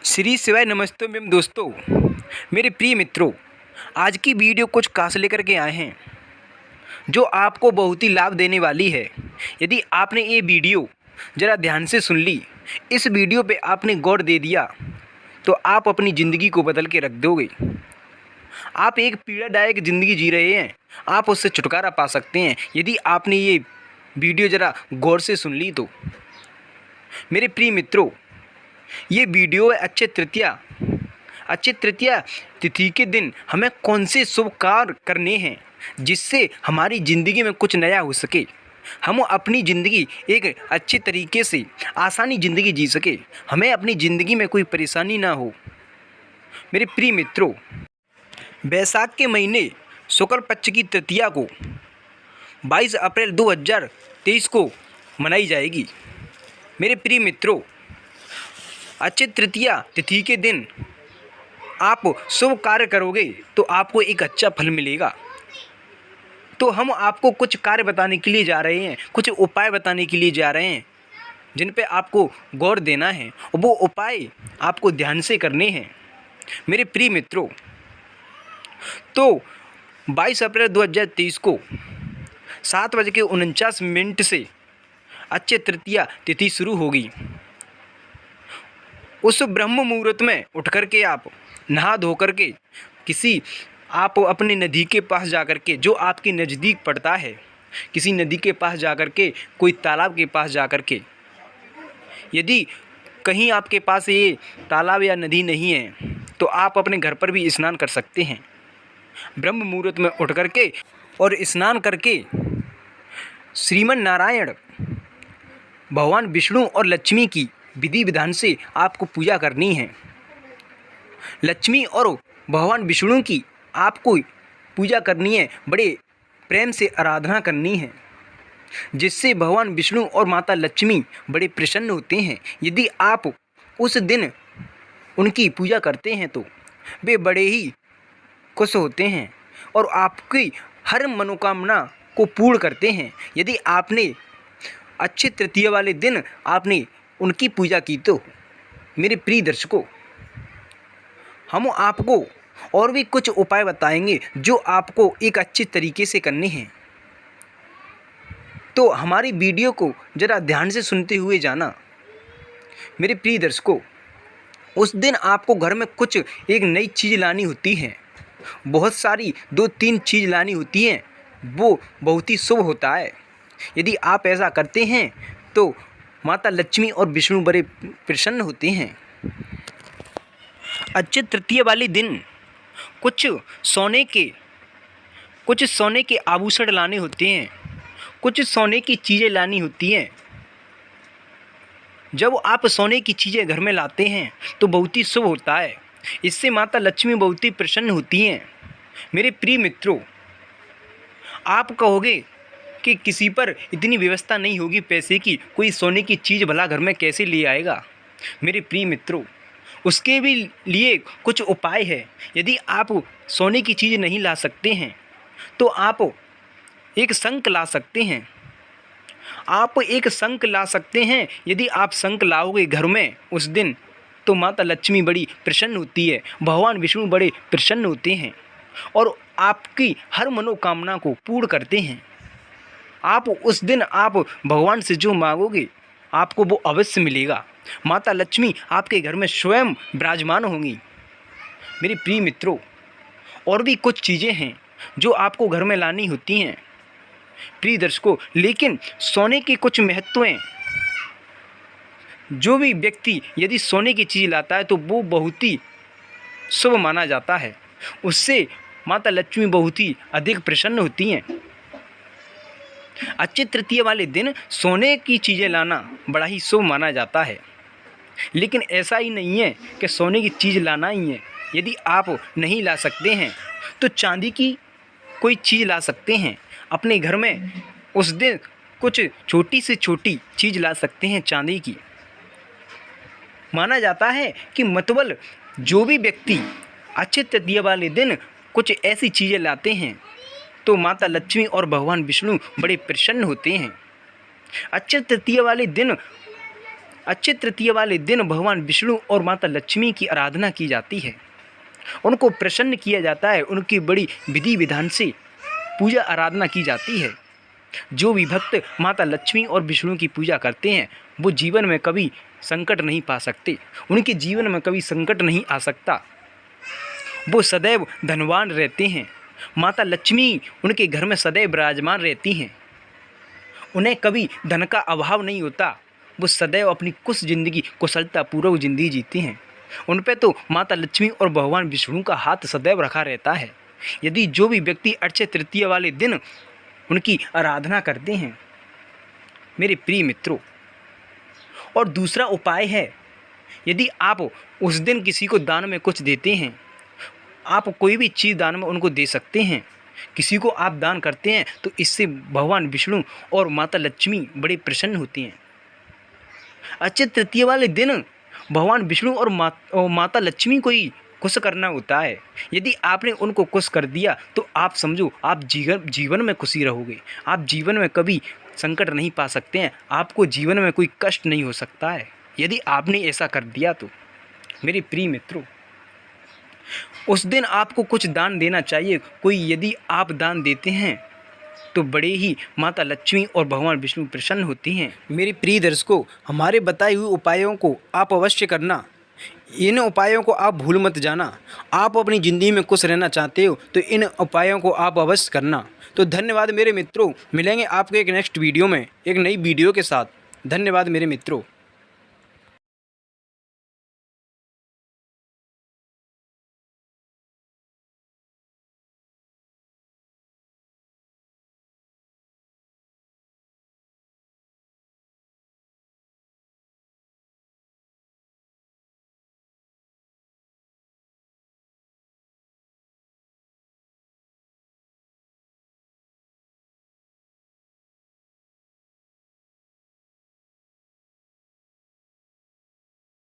श्री शिवाय नमस्ते मेम दोस्तों। मेरे प्रिय मित्रों, आज की वीडियो कुछ खास लेकर के आए हैं जो आपको बहुत ही लाभ देने वाली है। यदि आपने ये वीडियो ज़रा ध्यान से सुन ली, इस वीडियो पे आपने गौर दे दिया तो आप अपनी ज़िंदगी को बदल के रख दोगे। आप एक पीड़ादायक ज़िंदगी जी रहे हैं, आप उससे छुटकारा पा सकते हैं यदि आपने ये वीडियो ज़रा गौर से सुन ली तो। मेरे प्रिय मित्रों, ये वीडियो है अक्षय तृतीया तिथि के दिन हमें कौन से शुभ कार्य करने हैं जिससे हमारी ज़िंदगी में कुछ नया हो सके, हम अपनी ज़िंदगी एक अच्छे तरीके से आसानी ज़िंदगी जी सके, हमें अपनी ज़िंदगी में कोई परेशानी ना हो। मेरे प्रिय मित्रों, बैसाख के महीने शुक्ल पक्ष की तृतीया को 22 अप्रैल 2023 को मनाई जाएगी। मेरे प्रिय मित्रों, अक्षय तृतीया तिथि के दिन आप शुभ कार्य करोगे तो आपको एक अच्छा फल मिलेगा। तो हम आपको कुछ कार्य बताने के लिए जा रहे हैं, कुछ उपाय बताने के लिए जा रहे हैं जिन पे आपको गौर देना है और वो उपाय आपको ध्यान से करने हैं। मेरे प्रिय मित्रों, तो 22 अप्रैल 2023 को 7:49 से अक्षय तृतीया तिथि शुरू होगी। उस ब्रह्म मुहूर्त में उठ कर के आप नहा धो कर के आप अपने नदी के पास जा कर के, जो आपके नज़दीक पड़ता है, किसी नदी के पास जा कर के, कोई तालाब के पास जा कर के, यदि कहीं आपके पास ये तालाब या नदी नहीं है तो आप अपने घर पर भी स्नान कर सकते हैं। ब्रह्म मुहूर्त में उठ कर के और स्नान करके श्रीमन नारायण, भगवान विष्णु और लक्ष्मी की विधि विधान से आपको पूजा करनी है। लक्ष्मी और भगवान विष्णु की आपको पूजा करनी है, बड़े प्रेम से आराधना करनी है, जिससे भगवान विष्णु और माता लक्ष्मी बड़े प्रसन्न होते हैं। यदि आप उस दिन उनकी पूजा करते हैं तो वे बड़े ही खुश होते हैं और आपकी हर मनोकामना को पूर्ण करते हैं। यदि आपने अक्षय तृतीया वाले दिन आपने उनकी पूजा की तो मेरे प्रिय दर्शकों, हम आपको और भी कुछ उपाय बताएंगे जो आपको एक अच्छे तरीके से करने हैं। तो हमारी वीडियो को ज़रा ध्यान से सुनते हुए जाना। मेरे प्रिय दर्शकों, उस दिन आपको घर में कुछ एक नई चीज़ लानी होती है, बहुत सारी 2-3 चीज़ लानी होती हैं, वो बहुत ही शुभ होता है। यदि आप ऐसा करते हैं तो माता लक्ष्मी और विष्णु बड़े प्रसन्न होते हैं। अक्षय तृतीया वाले दिन कुछ सोने के आभूषण लाने होते हैं, कुछ सोने की चीज़ें लानी होती हैं। जब आप सोने की चीज़ें घर में लाते हैं तो बहुत ही शुभ होता है, इससे माता लक्ष्मी बहुत ही प्रसन्न होती हैं। मेरे प्रिय मित्रों, आप कहोगे कि किसी पर इतनी व्यवस्था नहीं होगी पैसे की, कोई सोने की चीज़ भला घर में कैसे ले आएगा। मेरे प्रिय मित्रों, उसके भी लिए कुछ उपाय है। यदि आप सोने की चीज़ नहीं ला सकते हैं तो आप एक शंख ला सकते हैं। यदि आप शंख लाओगे घर में उस दिन तो माता लक्ष्मी बड़ी प्रसन्न होती है, भगवान विष्णु बड़े प्रसन्न होते हैं और आपकी हर मनोकामना को पूर्ण करते हैं। आप उस दिन आप भगवान से जो मांगोगे आपको वो अवश्य मिलेगा। माता लक्ष्मी आपके घर में स्वयं विराजमान होंगी। मेरे प्रिय मित्रों, और भी कुछ चीज़ें हैं जो आपको घर में लानी होती हैं प्रिय दर्शकों, लेकिन सोने के कुछ महत्व हैं। जो भी व्यक्ति यदि सोने की चीज़ लाता है तो वो बहुत ही शुभ माना जाता है, उससे माता लक्ष्मी बहुत ही अधिक प्रसन्न होती हैं। अक्षय तृतीया वाले दिन सोने की चीज़ें लाना बड़ा ही शुभ माना जाता है, लेकिन ऐसा ही नहीं है कि सोने की चीज़ लाना ही है। यदि आप नहीं ला सकते हैं तो चांदी की कोई चीज़ ला सकते हैं अपने घर में। उस दिन कुछ छोटी से छोटी चीज़ ला सकते हैं चांदी की। माना जाता है कि मतलब जो भी व्यक्ति अक्षय तृतीया वाले दिन कुछ ऐसी चीज़ें लाते हैं तो माता लक्ष्मी और भगवान विष्णु बड़े प्रसन्न होते हैं। अक्षय तृतीया वाले दिन अक्षय तृतीया वाले दिन भगवान विष्णु और माता लक्ष्मी की आराधना की जाती है। उनको प्रसन्न किया जाता है, उनकी बड़ी विधि विधान से पूजा आराधना की जाती है। जो भी भक्त माता लक्ष्मी और विष्णु की पूजा करते हैं वो जीवन में कभी संकट नहीं पा सकते, उनके जीवन में कभी संकट नहीं आ सकता। वो सदैव धनवान रहते हैं। माता लक्ष्मी उनके घर में सदैव विराजमान रहती हैं। उन्हें कभी धन का अभाव नहीं होता। वो सदैव अपनी ज़िंदगी कुशलतापूर्वक ज़िंदगी जीते हैं। उन पे तो माता लक्ष्मी और भगवान विष्णु का हाथ सदैव रखा रहता है। यदि जो भी व्यक्ति अक्षय तृतीया वाले दिन उनकी आराधना करते हैं मेरे प्रिय मित्रों, और दूसरा उपाय है, यदि आप उस दिन किसी को दान में कुछ देते हैं, आप कोई भी चीज़ दान में उनको दे सकते हैं, किसी को आप दान करते हैं तो इससे भगवान विष्णु और माता लक्ष्मी बड़े प्रसन्न होती हैं। अक्षय तृतीया वाले दिन भगवान विष्णु और माता लक्ष्मी को ही खुश करना होता है। यदि आपने उनको खुश कर दिया तो आप समझो आप जीवन में खुशी रहोगे, आप जीवन में कभी संकट नहीं पा सकते हैं, आपको जीवन में कोई कष्ट नहीं हो सकता है यदि आपने ऐसा कर दिया तो। मेरे प्रिय मित्रों, उस दिन आपको कुछ दान देना चाहिए। कोई यदि आप दान देते हैं तो बड़े ही माता लक्ष्मी और भगवान विष्णु प्रसन्न होती हैं। मेरे प्रिय दर्शकों, हमारे बताए हुए उपायों को आप अवश्य करना। इन उपायों को आप भूल मत जाना। आप अपनी ज़िंदगी में खुश रहना चाहते हो तो इन उपायों को आप अवश्य करना। तो धन्यवाद मेरे मित्रों, मिलेंगे आपको एक नेक्स्ट वीडियो में एक नई वीडियो के साथ। धन्यवाद मेरे मित्रों।